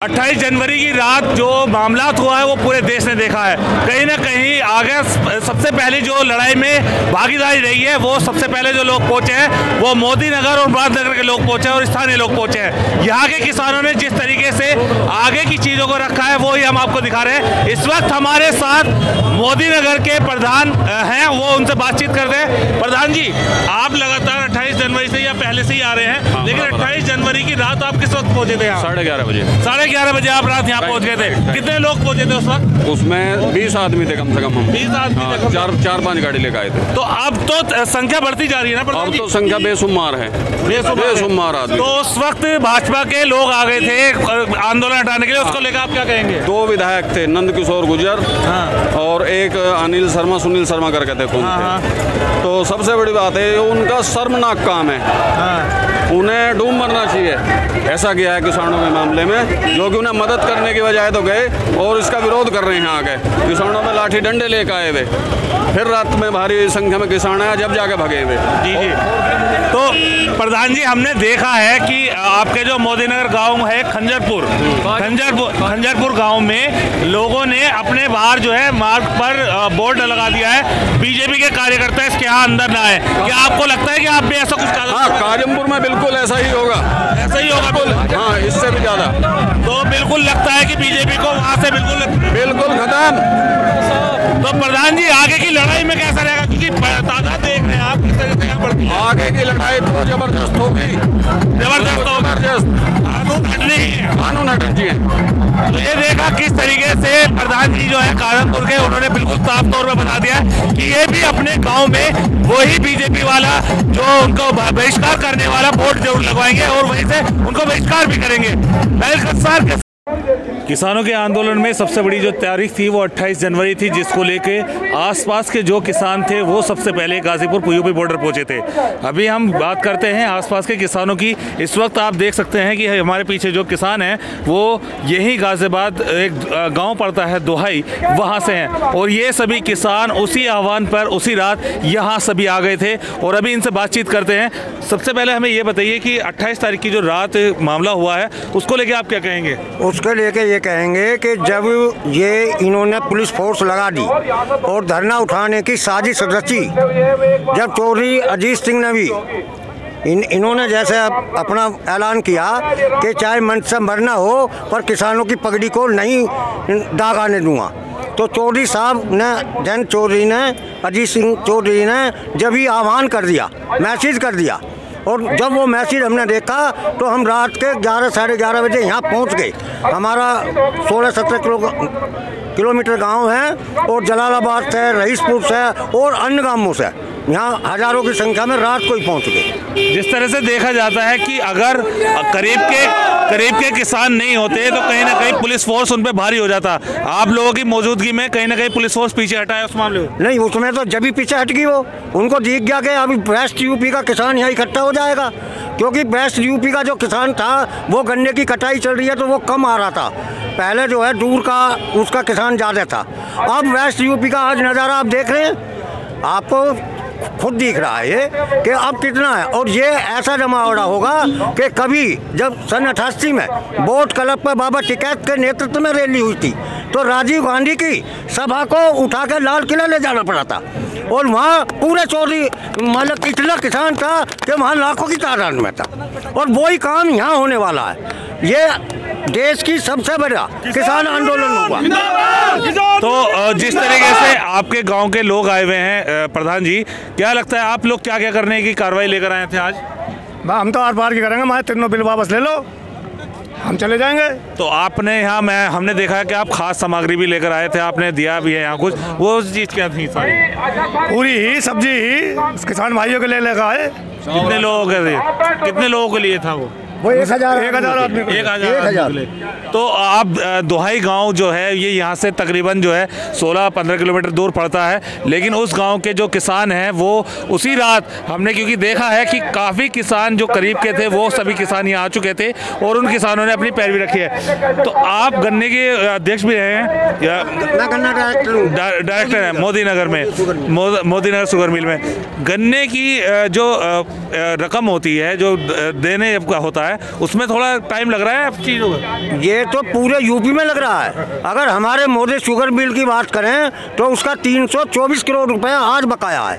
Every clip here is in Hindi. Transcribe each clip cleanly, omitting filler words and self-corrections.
28 जनवरी की रात जो मामला हुआ है वो पूरे देश ने देखा है। कहीं ना कहीं आगे सबसे पहले जो लड़ाई में भागीदारी रही है वो सबसे पहले जो लोग पहुंचे हैं वो मोदी नगर और मुरादनगर के लोग पहुंचे और स्थानीय लोग पहुंचे हैं। यहाँ के किसानों ने जिस तरीके से आगे की चीज़ों को रखा है वो ही हम आपको दिखा रहे हैं। इस वक्त हमारे साथ मोदी नगर के प्रधान हैं, वो उनसे बातचीत करते हैं। प्रधान जी, आप लगातार 28 जनवरी से या पहले से ही आ रहे हैं, लेकिन 28 जनवरी की रात आप किस वक्त पहुंचे थे यहाँ? 11:30 बजे। 11:30 बजे आप रात यहाँ पहुँच गए थे। कितने लोग पहुँचे थे उस वक्त? उसमें 20 आदमी थे कम से कम। हम 20 आदमी थे। 4-5 गाड़ी लेकर आए थे। तो अब तो संख्या बढ़ती जा रही है ना? अब तो संख्या बेशुमार है, बेशुमार आदमी। तो उस वक्त भाजपा के लोग आ गए थे आंदोलन हटाने के लिए, उसको लेकर आप क्या कहेंगे? 2 विधायक थे, नंद किशोर गुर्जर और एक अनिल शर्मा, सुनील शर्मा करके थे कौन थे। तो सबसे बड़ी बात है उनका शर्मनाक काम है, उन्हें डूब मरना चाहिए। ऐसा किया है किसानों के मामले में, जो कि उन्हें मदद करने की बजाय तो गए और इसका विरोध कर रहे हैं। आगे किसानों में लाठी डंडे लेकर आए हुए, फिर रात में भारी संख्या में किसान आए, जब जाके भगे हुए। जी। तो प्रधान जी, हमने देखा है कि आपके जो मोदीनगर गांव है खंजरपुर गांव में लोगों ने अपने बाहर जो है मार्ग पर बोर्ड लगा दिया है, बीजेपी के कार्यकर्ता इसके यहाँ अंदर ना आए। क्या आपको लगता है कि आप भी ऐसा कुछ कर? हाँ, काजमपुर में बिल्कुल ऐसा ही होगा, ऐसा ही होगा। हाँ, इससे भी ज्यादा। तो बिल्कुल लगता है कि बीजेपी को वहाँ से बिल्कुल खत्म। तो प्रधान जी, आगे की लड़ाई में कैसा रहेगा? क्योंकि तादाद देख रहे हैं आप किस तरह से बढ़ती है। आगे की लड़ाई तो जबरदस्त होगी, कानून हटना चाहिए। तो ये देखा किस तरीके से प्रधान जी जो है कानपुर के, उन्होंने बिल्कुल साफ तौर पर बता दिया कि ये भी अपने गांव में वही बीजेपी वाला जो उनको बहिष्कार करने वाला बोर्ड जरूर लगवाएंगे और वहीं से उनको बहिष्कार भी करेंगे। किसानों के आंदोलन में सबसे बड़ी जो तारीख थी वो 28 जनवरी थी, जिसको लेके आसपास के जो किसान थे वो सबसे पहले गाजीपुर यूपी बॉर्डर पहुंचे थे। अभी हम बात करते हैं आसपास के किसानों की। इस वक्त आप देख सकते हैं कि हमारे पीछे जो किसान हैं वो यही गाजियाबाद एक गांव पड़ता है दोहाई, वहां से हैं और ये सभी किसान उसी आह्वान पर उसी रात यहाँ सभी आ गए थे और अभी इनसे बातचीत करते हैं। सबसे पहले हमें ये बताइए कि 28 तारीख की जो रात मामला हुआ है उसको लेके आप क्या कहेंगे? उसके लेके ये कहेंगे कि जब ये इन्होंने पुलिस फोर्स लगा दी और धरना उठाने की साजिश रची, जब चौधरी अजीत सिंह ने भी इन्होंने जैसे अपना ऐलान किया कि चाहे मन से मरना हो पर किसानों की पगड़ी को नहीं दाग आने दूंगा, तो चौधरी साहब ने, जैन चौधरी ने, अजीत सिंह चौधरी ने जब ही आह्वान कर दिया, मैसेज कर दिया, और जब वो मैसेज हमने देखा तो हम रात के 11 साढ़े 11 बजे यहाँ पहुँच गए। हमारा 16-17 किलोमीटर गांव है और जलालाबाद से, रईसपुर से और अन्य गांवों से यहाँ हजारों की संख्या में रात को ही पहुँच गए। जिस तरह से देखा जाता है कि अगर करीब के किसान नहीं होते तो कहीं ना कहीं पुलिस फोर्स उन पे भारी हो जाता। आप लोगों की मौजूदगी में कहीं ना कहीं पुलिस फोर्स पीछे हटा है उस मामले में? नहीं, उसमें तो जब भी पीछे हट गई वो, उनको दिख गया कि अभी वेस्ट यूपी का किसान यहाँ इकट्ठा हो जाएगा, क्योंकि वेस्ट यूपी का जो किसान था वो गन्ने की कटाई चल रही है तो वो कम आ रहा था। पहले जो है दूर का उसका किसान ज़्यादा था, अब वेस्ट यूपी का आज नज़ारा आप देख रहे हैं, आपको खुद दिख रहा है ये कि अब कितना है। और ये ऐसा जमावड़ा होगा कि कभी जब सन 88 में बोट क्लब पर बाबा टिकैत के नेतृत्व में रैली हुई थी तो राजीव गांधी की सभा को उठा कर लाल किला ले जाना पड़ा था और वहाँ पूरे चौधरी मतलब इतना किसान था कि वहाँ लाखों की तादाद में था, और वही काम यहाँ होने वाला है। ये देश की सबसे बड़ा किसान आंदोलन होगा। तो जिस तरीके से आपके गांव के लोग आए हुए हैं, प्रधान जी, क्या लगता है आप लोग क्या क्या करने की कार्रवाई लेकर आए थे आज? हम तो आर पार की करेंगे, हमारे तीनों बिल वापस ले लो, हम चले जाएंगे। तो आपने यहाँ हमने देखा है कि आप खास सामग्री भी लेकर आए थे, आपने दिया भी है यहाँ कुछ, वो चीज़ क्या थी? सारी पूरी ही सब्जी ही किसान भाइयों के लिए लेकर आए। कितने लोगों के लिए? कितने लोगों के लिए था वो? 1000 आदमी। 1000। तो आप दोहाई गांव जो है ये यहाँ से तकरीबन जो है 16-15 किलोमीटर दूर पड़ता है, लेकिन उस गांव के जो किसान हैं वो उसी रात हमने, क्योंकि देखा है कि काफ़ी किसान जो करीब के थे वो सभी किसान यहाँ आ चुके थे और उन किसानों ने अपनी पैरवी रखी है। तो आप गन्ने के अध्यक्ष भी रहे हैं या? मैं गन्ना डायरेक्टर हैं मोदी नगर में, मोदी नगर शुगर मिल में। गन्ने की जो रकम होती है, जो देने का होता है, है, उसमें थोड़ा टाइम लग रहा है चीज़ों का। ये तो पूरे यूपी में लग रहा है। अगर हमारे मोदी शुगर मिल की बात करें तो उसका 324 करोड़ रुपए आज बकाया है,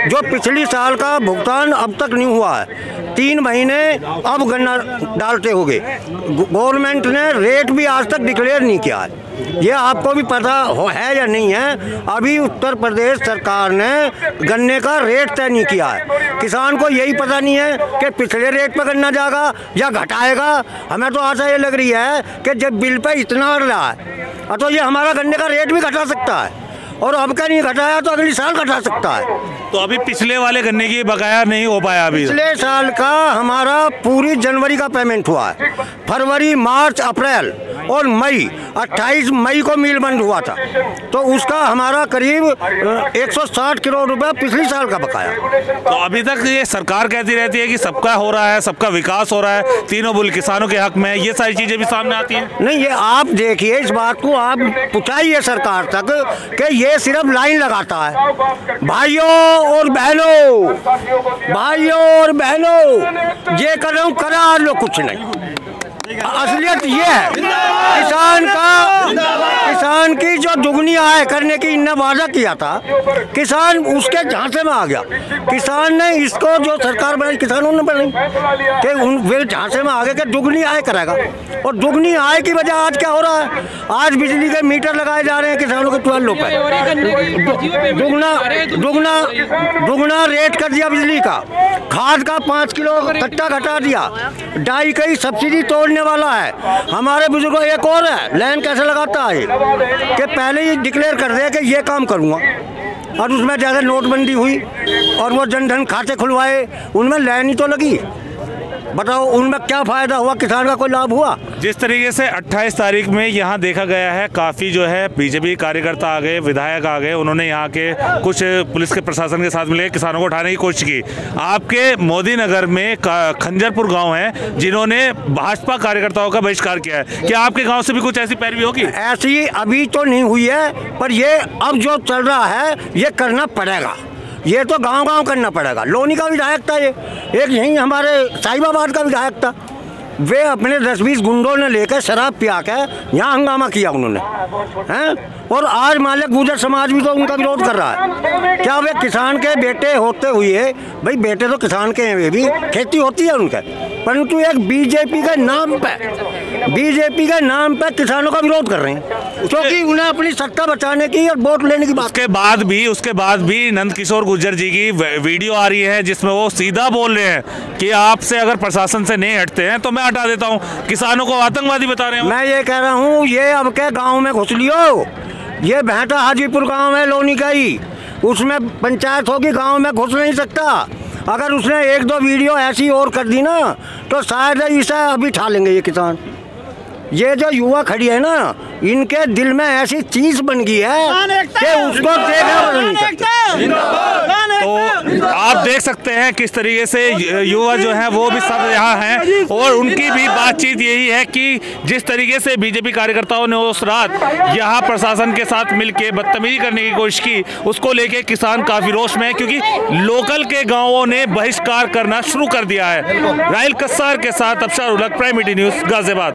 जो पिछली साल का भुगतान अब तक नहीं हुआ है। 3 महीने अब गन्ना डालते हो गए। गवर्नमेंट ने रेट भी आज तक डिक्लेयर नहीं किया है। ये आपको भी पता है या नहीं है, अभी उत्तर प्रदेश सरकार ने गन्ने का रेट तय नहीं किया है। किसान को यही पता नहीं है कि पिछले रेट पर गन्ना जाएगा या घटाएगा। हमें तो आशा ये लग रही है कि जब बिल पे इतना अड़ रहा है तो ये हमारा गन्ने का रेट भी घटा सकता है, और अब का नहीं घटाया तो अगली साल घटा सकता है। तो अभी पिछले वाले गन्ने की बकाया नहीं हो पाया अभी। पिछले साल का हमारा पूरी जनवरी का पेमेंट हुआ है, फरवरी, मार्च, अप्रैल और मई, 28 मई को मिल बंद हुआ था, तो उसका हमारा करीब 160 करोड़ रुपए पिछले साल का बकाया। तो अभी तक ये सरकार कहती रहती है कि सबका हो रहा है, सबका विकास हो रहा है, तीनों बुल किसानों के हक में, ये सारी चीजें भी सामने आती हैं। नहीं, ये आप देखिए, इस बात को आप पहुंचाइए सरकार तक कि ये सिर्फ लाइन लगाता है। भाइयों और बहनों, ये कर रहा हूँ, करा लो कुछ नहीं। असलियत ये है, किसान की जो दुगनी आय करने की इन्हें वादा किया था, किसान उसके झांसे में आ गया। किसान ने इसको जो सरकार बनाई, किसानों ने बनाई कि वे झांसे में आ गए कि दुगनी आय करेगा। और दुगनी आय की वजह आज क्या हो रहा है, आज बिजली के मीटर लगाए जा रहे हैं किसानों के 12 रुपए, दुगना रेट कर दिया बिजली का, खाद का 5 किलो कट्टा घटा दिया, डाई की सब्सिडी तोड़ने वाला है। हमारे बुजुर्गों, एक और है, लाइन कैसे लगाता है कि पहले ही डिक्लेयर कर दे कि ये काम करूँगा, और उसमें जैसे नोटबंदी हुई और वो जन धन खाते खुलवाए, उनमें लाइन ही तो लगी। बताओ उनमें क्या फायदा हुआ, किसान का कोई लाभ हुआ? जिस तरीके से 28 तारीख में यहाँ देखा गया है, काफ़ी जो है बीजेपी कार्यकर्ता आ गए, विधायक आ गए, उन्होंने यहाँ के कुछ पुलिस के प्रशासन के साथ मिले, किसानों को उठाने की कोशिश की। आपके मोदी नगर में खंजरपुर गांव है जिन्होंने भाजपा कार्यकर्ताओं का बहिष्कार किया है, क्या आपके गाँव से भी कुछ ऐसी पैरवी होगी? ऐसी अभी तो नहीं हुई है, पर ये अब जो चल रहा है ये करना पड़ेगा। ये तो गांव-गांव करना पड़ेगा। लोनी का विधायक था, ये एक यहीं हमारे साहिबाबाद का विधायक था, वे अपने 10-20 गुंडों ने लेकर शराब पिया के यहाँ हंगामा किया उन्होंने, हैं? और आज मालिक गुर्जर समाज भी तो उनका विरोध कर रहा है। क्या वे किसान के बेटे होते हुए, भाई बेटे तो किसान के हैं, वे भी खेती होती है उनके, परंतु एक बीजेपी के नाम पे किसानों का विरोध कर रहे हैं, क्योंकि उन्हें अपनी सत्ता बचाने की और वोट लेने की बात। उसके बाद भी नंद किशोर गुर्जर जी की वीडियो आ रही है जिसमें वो सीधा बोल रहे हैं कि आपसे अगर प्रशासन से नहीं हटते हैं तो मैं हटा देता हूँ, किसानों को आतंकवादी बता रहे हैं। मैं ये कह रहा हूँ, ये अब के गाँव में घुस लियो, ये भैंटा हाजीपुर गांव है लोनी का ही, उसमें पंचायत होगी, गांव में घुस नहीं सकता। अगर उसने 1-2 वीडियो ऐसी और कर दी ना तो शायद इसे अभी ठा लेंगे ये किसान। ये जो युवा खड़ी है ना, इनके दिल में ऐसी चीज बन गई है कि उसको देखना नहीं सकता। तो आप देख सकते हैं किस तरीके से युवा जो है वो भी सब यहाँ हैं, और उनकी भी बातचीत यही है कि जिस तरीके से बीजेपी कार्यकर्ताओं ने उस रात यहाँ प्रशासन के साथ मिलकर बदतमीजी करने की कोशिश की, उसको लेके किसान काफी रोष में है, क्योंकि लोकल के गाँवों ने बहिष्कार करना शुरू कर दिया है। राहिल कस्सार के साथ अफसर उलग, प्राइम मीडिया न्यूज़, गाजियाबाद।